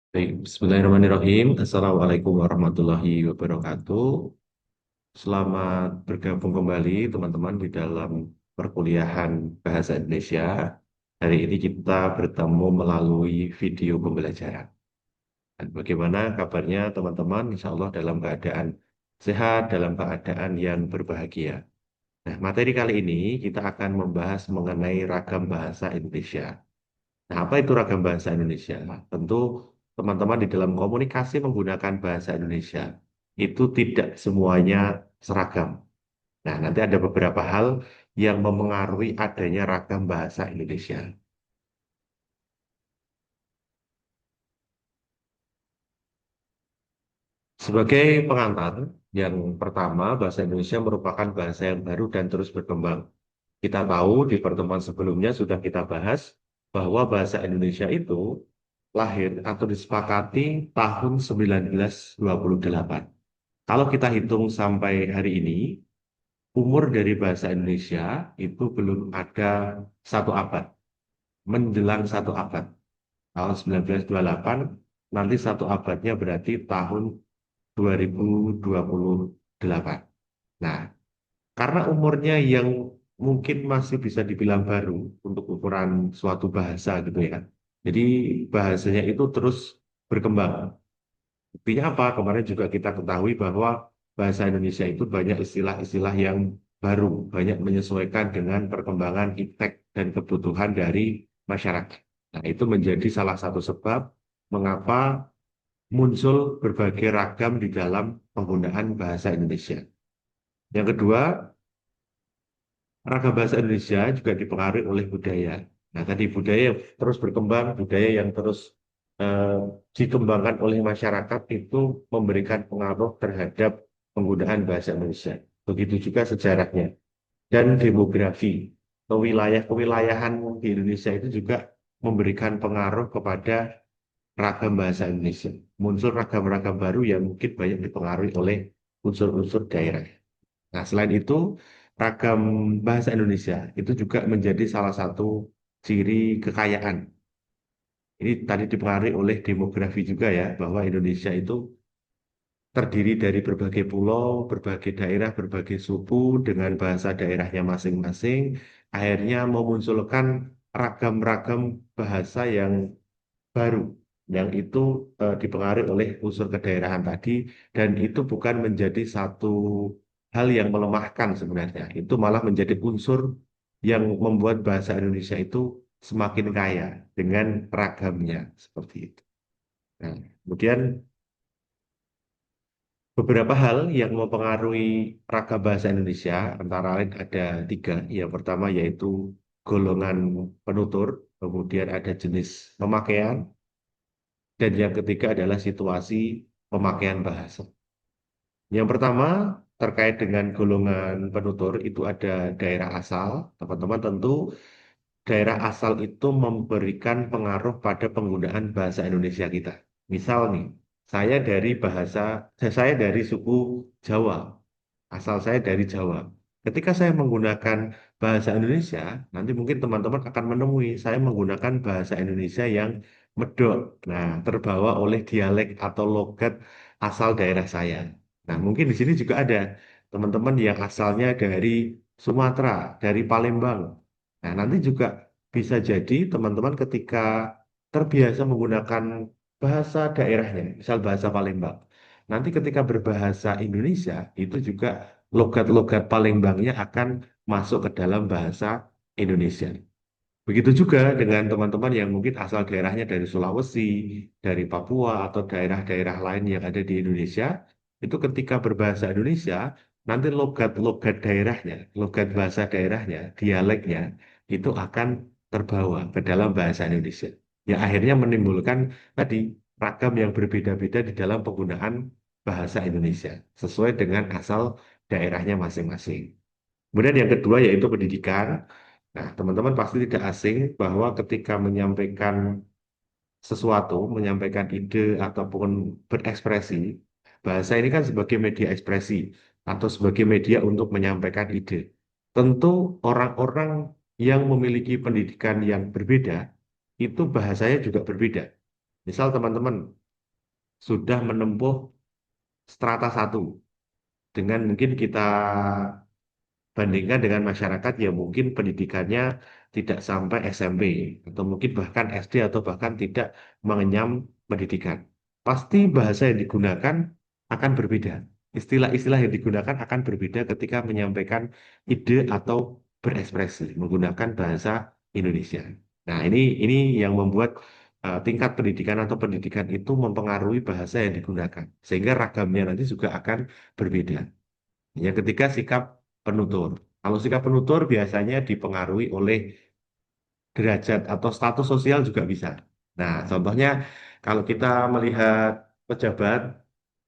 Baik, Bismillahirrahmanirrahim. Assalamualaikum warahmatullahi wabarakatuh. Selamat bergabung kembali teman-teman di dalam perkuliahan Bahasa Indonesia. Hari ini kita bertemu melalui video pembelajaran. Dan bagaimana kabarnya teman-teman? Insya Allah dalam keadaan sehat, dalam keadaan yang berbahagia. Nah, materi kali ini kita akan membahas mengenai ragam bahasa Indonesia. Nah, apa itu ragam bahasa Indonesia? Tentu teman-teman di dalam komunikasi menggunakan bahasa Indonesia itu tidak semuanya seragam. Nah, nanti ada beberapa hal yang memengaruhi adanya ragam bahasa Indonesia. Sebagai pengantar, yang pertama, bahasa Indonesia merupakan bahasa yang baru dan terus berkembang. Kita tahu di pertemuan sebelumnya sudah kita bahas bahwa bahasa Indonesia itu lahir atau disepakati tahun 1928. Kalau kita hitung sampai hari ini, umur dari bahasa Indonesia itu belum ada satu abad, menjelang satu abad. Tahun 1928, nanti satu abadnya berarti tahun 2028. Nah, karena umurnya yang mungkin masih bisa dibilang baru untuk ukuran suatu bahasa gitu ya. Jadi bahasanya itu terus berkembang. Buktinya apa? Kemarin juga kita ketahui bahwa bahasa Indonesia itu banyak istilah-istilah yang baru, banyak menyesuaikan dengan perkembangan iptek dan kebutuhan dari masyarakat. Nah, itu menjadi salah satu sebab mengapa muncul berbagai ragam di dalam penggunaan bahasa Indonesia. Yang kedua, ragam bahasa Indonesia juga dipengaruhi oleh budaya. Nah, tadi budaya yang terus berkembang, budaya yang terus eh, dikembangkan oleh masyarakat itu memberikan pengaruh terhadap penggunaan bahasa Indonesia. Begitu juga sejarahnya dan demografi. Kewilayahan di Indonesia itu juga memberikan pengaruh kepada ragam bahasa Indonesia. Muncul ragam-ragam baru yang mungkin banyak dipengaruhi oleh unsur-unsur daerah. Nah, selain itu, ragam bahasa Indonesia itu juga menjadi salah satu ciri kekayaan. Ini tadi dipengaruhi oleh demografi juga ya, bahwa Indonesia itu terdiri dari berbagai pulau, berbagai daerah, berbagai suku dengan bahasa daerahnya masing-masing. Akhirnya memunculkan ragam-ragam bahasa yang baru, yang itu dipengaruhi oleh unsur kedaerahan tadi, dan itu bukan menjadi satu hal yang melemahkan sebenarnya. Itu malah menjadi unsur yang membuat bahasa Indonesia itu semakin kaya dengan ragamnya seperti itu. Nah, kemudian beberapa hal yang mempengaruhi ragam bahasa Indonesia antara lain ada tiga. Yang pertama yaitu golongan penutur, kemudian ada jenis pemakaian, dan yang ketiga adalah situasi pemakaian bahasa. Yang pertama, terkait dengan golongan penutur, itu ada daerah asal. Teman-teman tentu daerah asal itu memberikan pengaruh pada penggunaan bahasa Indonesia kita. Misal nih, saya dari suku Jawa, asal saya dari Jawa. Ketika saya menggunakan bahasa Indonesia, nanti mungkin teman-teman akan menemui saya menggunakan bahasa Indonesia yang medok. Nah, terbawa oleh dialek atau logat asal daerah saya. Nah, mungkin di sini juga ada teman-teman yang asalnya dari Sumatera, dari Palembang. Nah, nanti juga bisa jadi teman-teman ketika terbiasa menggunakan bahasa daerahnya, misal bahasa Palembang. Nanti ketika berbahasa Indonesia, itu juga logat-logat Palembangnya akan masuk ke dalam bahasa Indonesia. Begitu juga dengan teman-teman yang mungkin asal daerahnya dari Sulawesi, dari Papua, atau daerah-daerah lain yang ada di Indonesia, itu ketika berbahasa Indonesia, nanti logat-logat daerahnya, logat bahasa daerahnya, dialeknya, itu akan terbawa ke dalam bahasa Indonesia. Yang akhirnya menimbulkan tadi ragam yang berbeda-beda di dalam penggunaan bahasa Indonesia, sesuai dengan asal daerahnya masing-masing. Kemudian yang kedua yaitu pendidikan. Nah, teman-teman pasti tidak asing bahwa ketika menyampaikan sesuatu, menyampaikan ide ataupun berekspresi, bahasa ini kan sebagai media ekspresi atau sebagai media untuk menyampaikan ide. Tentu orang-orang yang memiliki pendidikan yang berbeda, itu bahasanya juga berbeda. Misal teman-teman sudah menempuh strata satu dengan mungkin kita bandingkan dengan masyarakat yang mungkin pendidikannya tidak sampai SMP atau mungkin bahkan SD atau bahkan tidak mengenyam pendidikan. Pasti bahasa yang digunakan akan berbeda. Istilah-istilah yang digunakan akan berbeda ketika menyampaikan ide atau berekspresi menggunakan bahasa Indonesia. Nah, ini yang membuat tingkat pendidikan atau pendidikan itu mempengaruhi bahasa yang digunakan, sehingga ragamnya nanti juga akan berbeda. Yang ketiga, sikap penutur. Kalau sikap penutur biasanya dipengaruhi oleh derajat atau status sosial juga bisa. Nah, contohnya kalau kita melihat pejabat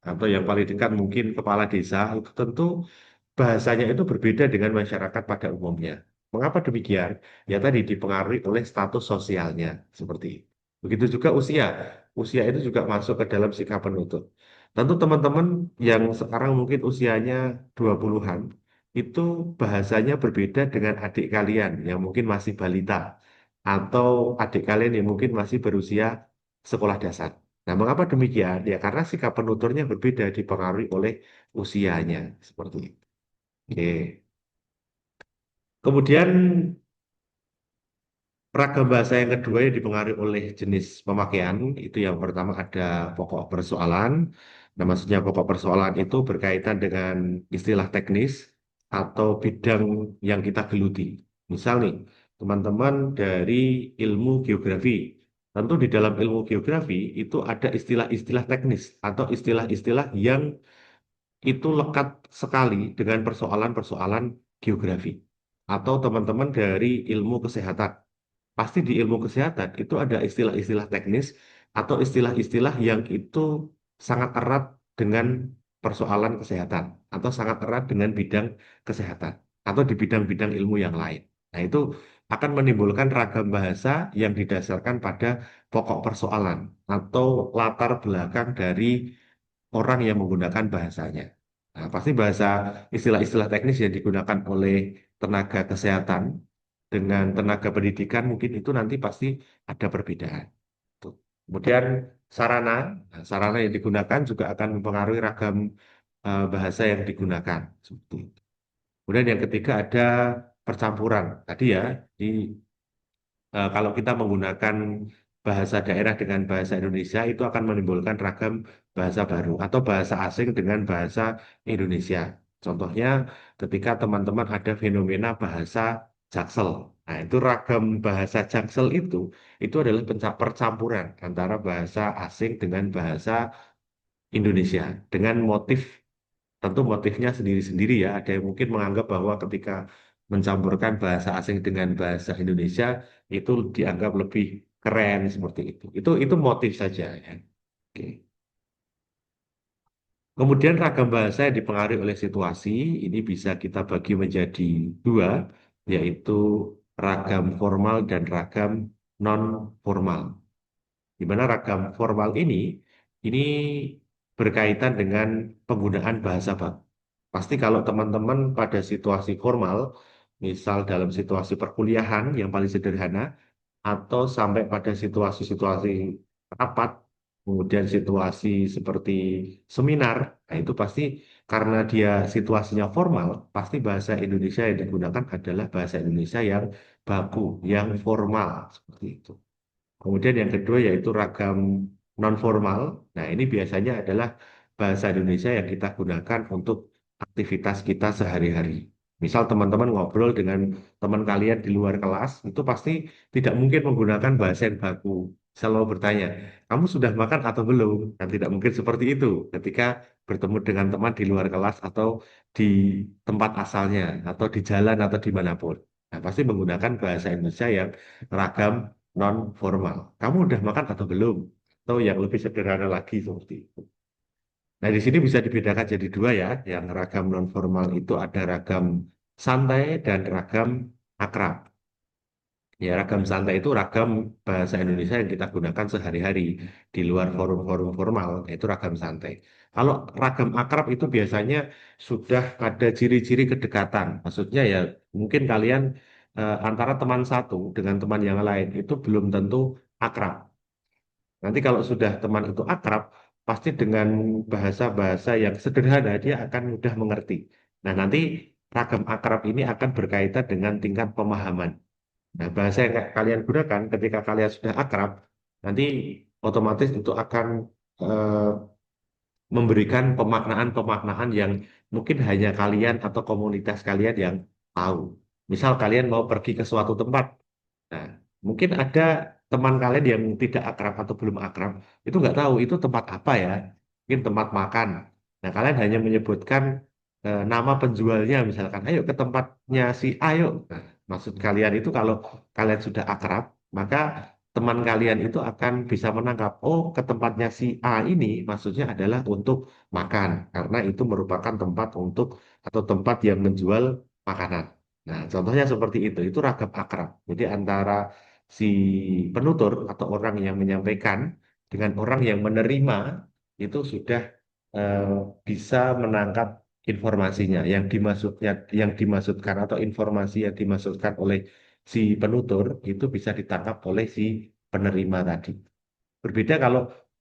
atau yang paling dekat mungkin kepala desa, itu tentu bahasanya itu berbeda dengan masyarakat pada umumnya. Mengapa demikian? Ya tadi dipengaruhi oleh status sosialnya seperti itu. Begitu juga usia. Usia itu juga masuk ke dalam sikap penutur. Tentu teman-teman yang sekarang mungkin usianya 20-an, itu bahasanya berbeda dengan adik kalian yang mungkin masih balita atau adik kalian yang mungkin masih berusia sekolah dasar. Nah, mengapa demikian? Ya karena sikap penuturnya berbeda dipengaruhi oleh usianya seperti itu. Oke. Kemudian ragam bahasa yang kedua yang dipengaruhi oleh jenis pemakaian, itu yang pertama ada pokok persoalan. Nah, maksudnya pokok persoalan itu berkaitan dengan istilah teknis atau bidang yang kita geluti. Misal nih, teman-teman dari ilmu geografi. Tentu di dalam ilmu geografi itu ada istilah-istilah teknis atau istilah-istilah yang itu lekat sekali dengan persoalan-persoalan geografi. Atau teman-teman dari ilmu kesehatan. Pasti di ilmu kesehatan itu ada istilah-istilah teknis atau istilah-istilah yang itu sangat erat dengan persoalan kesehatan atau sangat erat dengan bidang kesehatan atau di bidang-bidang ilmu yang lain. Nah, itu akan menimbulkan ragam bahasa yang didasarkan pada pokok persoalan atau latar belakang dari orang yang menggunakan bahasanya. Nah, pasti bahasa istilah-istilah teknis yang digunakan oleh tenaga kesehatan dengan tenaga pendidikan mungkin itu nanti pasti ada perbedaan. Tuh. Kemudian sarana, nah, sarana yang digunakan juga akan mempengaruhi ragam bahasa yang digunakan. Seperti itu. Kemudian yang ketiga ada percampuran. Tadi ya, di kalau kita menggunakan bahasa daerah dengan bahasa Indonesia itu akan menimbulkan ragam bahasa baru atau bahasa asing dengan bahasa Indonesia. Contohnya ketika teman-teman ada fenomena bahasa Jaksel. Nah, itu ragam bahasa Jaksel itu adalah percampuran antara bahasa asing dengan bahasa Indonesia dengan motif. Tentu motifnya sendiri-sendiri ya. Ada yang mungkin menganggap bahwa ketika mencampurkan bahasa asing dengan bahasa Indonesia itu dianggap lebih keren seperti itu. Itu motif saja ya. Oke. Kemudian ragam bahasa yang dipengaruhi oleh situasi ini bisa kita bagi menjadi dua, yaitu ragam formal dan ragam non formal. Di mana ragam formal ini berkaitan dengan penggunaan bahasa baku. Pasti kalau teman-teman pada situasi formal, misal dalam situasi perkuliahan yang paling sederhana, atau sampai pada situasi-situasi rapat, kemudian situasi seperti seminar, nah itu pasti karena dia situasinya formal, pasti bahasa Indonesia yang digunakan adalah bahasa Indonesia yang baku, yang formal, seperti itu. Kemudian yang kedua yaitu ragam non-formal. Nah, ini biasanya adalah bahasa Indonesia yang kita gunakan untuk aktivitas kita sehari-hari. Misal teman-teman ngobrol dengan teman kalian di luar kelas, itu pasti tidak mungkin menggunakan bahasa yang baku. Selalu bertanya, kamu sudah makan atau belum? Dan tidak mungkin seperti itu ketika bertemu dengan teman di luar kelas atau di tempat asalnya, atau di jalan atau dimanapun. Nah, pasti menggunakan bahasa Indonesia yang ragam non formal. Kamu udah makan atau belum? Atau yang lebih sederhana lagi seperti itu. Nah, di sini bisa dibedakan jadi dua ya. Yang ragam non formal itu ada ragam santai dan ragam akrab. Ya, ragam santai itu ragam bahasa Indonesia yang kita gunakan sehari-hari di luar forum-forum formal, yaitu ragam santai. Kalau ragam akrab itu biasanya sudah ada ciri-ciri kedekatan. Maksudnya ya mungkin kalian antara teman satu dengan teman yang lain itu belum tentu akrab. Nanti kalau sudah teman itu akrab, pasti dengan bahasa-bahasa yang sederhana dia akan mudah mengerti. Nah, nanti ragam akrab ini akan berkaitan dengan tingkat pemahaman. Nah, bahasa yang kalian gunakan ketika kalian sudah akrab, nanti otomatis itu akan eh, memberikan pemaknaan-pemaknaan yang mungkin hanya kalian atau komunitas kalian yang tahu. Misal kalian mau pergi ke suatu tempat, nah mungkin ada teman kalian yang tidak akrab atau belum akrab, itu nggak tahu itu tempat apa ya, mungkin tempat makan. Nah kalian hanya menyebutkan nama penjualnya, misalkan, ayo ke tempatnya si Ayo. Nah, maksud kalian itu kalau kalian sudah akrab, maka teman kalian itu akan bisa menangkap, oh ke tempatnya si A ini maksudnya adalah untuk makan, karena itu merupakan tempat untuk atau tempat yang menjual makanan. Nah, contohnya seperti itu ragam akrab. Jadi antara si penutur atau orang yang menyampaikan dengan orang yang menerima itu sudah eh, bisa menangkap informasinya. Yang dimaksudkan atau informasi yang dimaksudkan oleh si penutur itu bisa ditangkap oleh si penerima tadi. Berbeda kalau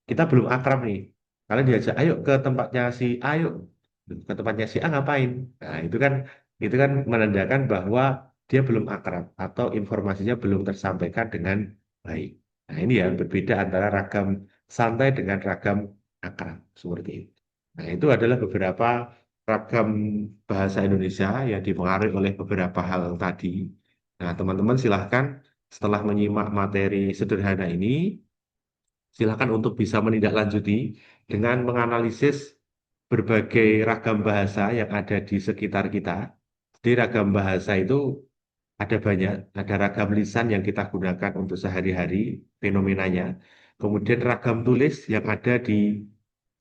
kita belum akrab nih. Kalian diajak, ayo ke tempatnya si A, yuk. Ke tempatnya si A ngapain? Nah, itu kan menandakan bahwa dia belum akrab atau informasinya belum tersampaikan dengan baik. Nah, ini ya berbeda antara ragam santai dengan ragam akrab seperti itu. Nah, itu adalah beberapa ragam bahasa Indonesia yang dipengaruhi oleh beberapa hal tadi. Nah, teman-teman silahkan setelah menyimak materi sederhana ini, silakan untuk bisa menindaklanjuti dengan menganalisis berbagai ragam bahasa yang ada di sekitar kita. Jadi ragam bahasa itu ada banyak, ada ragam lisan yang kita gunakan untuk sehari-hari, fenomenanya. Kemudian ragam tulis yang ada di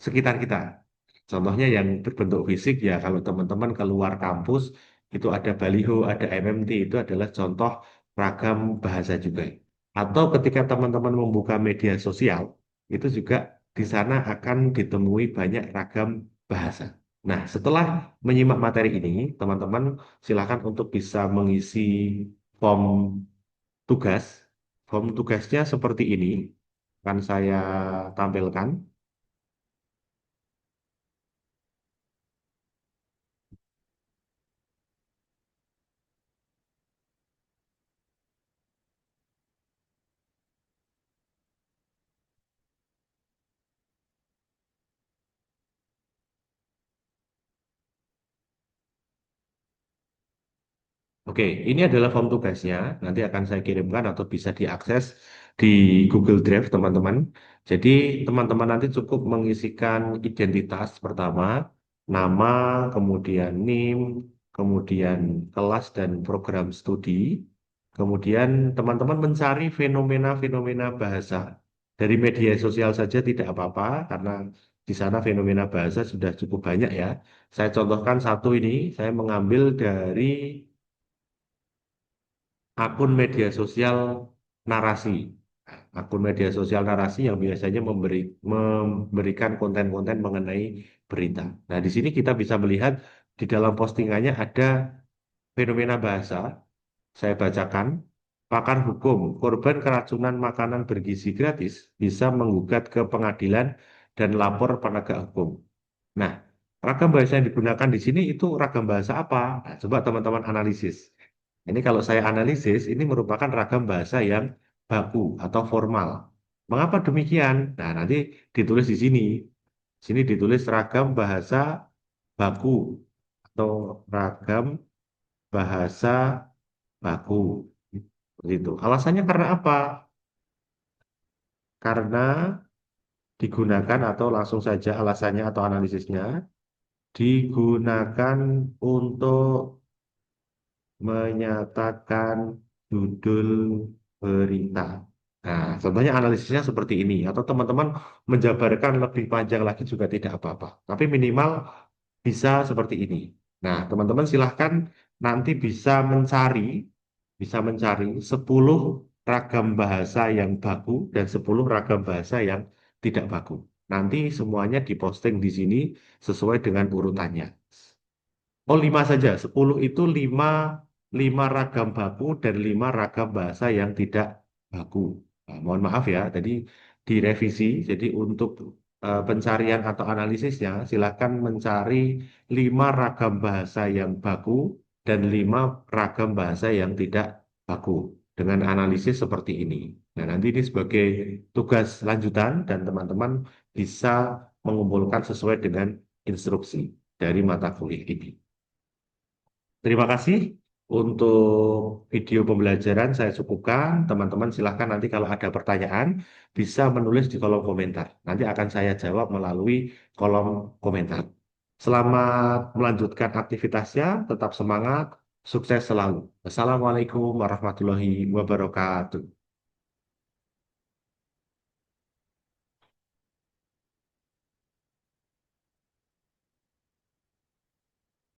sekitar kita. Contohnya yang berbentuk fisik ya, kalau teman-teman keluar kampus, itu ada baliho, ada MMT, itu adalah contoh ragam bahasa juga. Atau ketika teman-teman membuka media sosial, itu juga di sana akan ditemui banyak ragam bahasa. Nah, setelah menyimak materi ini, teman-teman silakan untuk bisa mengisi form tugas. Form tugasnya seperti ini, akan saya tampilkan. Oke, ini adalah form tugasnya. Nanti akan saya kirimkan atau bisa diakses di Google Drive, teman-teman. Jadi, teman-teman nanti cukup mengisikan identitas pertama, nama, kemudian NIM, kemudian kelas dan program studi. Kemudian, teman-teman mencari fenomena-fenomena bahasa. Dari media sosial saja tidak apa-apa, karena di sana fenomena bahasa sudah cukup banyak ya. Saya contohkan satu ini, saya mengambil dari akun media sosial narasi. Akun media sosial narasi yang biasanya memberikan konten-konten mengenai berita. Nah, di sini kita bisa melihat di dalam postingannya ada fenomena bahasa. Saya bacakan, pakar hukum, korban keracunan makanan bergizi gratis bisa menggugat ke pengadilan dan lapor penegak hukum. Nah, ragam bahasa yang digunakan di sini itu ragam bahasa apa? Nah, coba teman-teman analisis. Ini kalau saya analisis, ini merupakan ragam bahasa yang baku atau formal. Mengapa demikian? Nah, nanti ditulis di sini. Sini ditulis ragam bahasa baku atau ragam bahasa baku. Begitu. Alasannya karena apa? Karena digunakan atau langsung saja alasannya atau analisisnya digunakan untuk menyatakan judul berita. Nah, contohnya analisisnya seperti ini, atau teman-teman menjabarkan lebih panjang lagi juga tidak apa-apa. Tapi minimal bisa seperti ini. Nah, teman-teman silahkan nanti bisa mencari 10 ragam bahasa yang baku dan 10 ragam bahasa yang tidak baku. Nanti semuanya diposting di sini sesuai dengan urutannya. Oh, 5 saja. 10 itu lima ragam baku dan 5 ragam bahasa yang tidak baku. Nah, mohon maaf ya, tadi direvisi. Jadi untuk pencarian atau analisisnya, silakan mencari 5 ragam bahasa yang baku dan 5 ragam bahasa yang tidak baku dengan analisis seperti ini. Nah, nanti ini sebagai tugas lanjutan dan teman-teman bisa mengumpulkan sesuai dengan instruksi dari mata kuliah ini. Terima kasih untuk video pembelajaran saya cukupkan. Teman-teman silahkan nanti kalau ada pertanyaan bisa menulis di kolom komentar. Nanti akan saya jawab melalui kolom komentar. Selamat melanjutkan aktivitasnya, tetap semangat, sukses selalu. Assalamualaikum warahmatullahi wabarakatuh.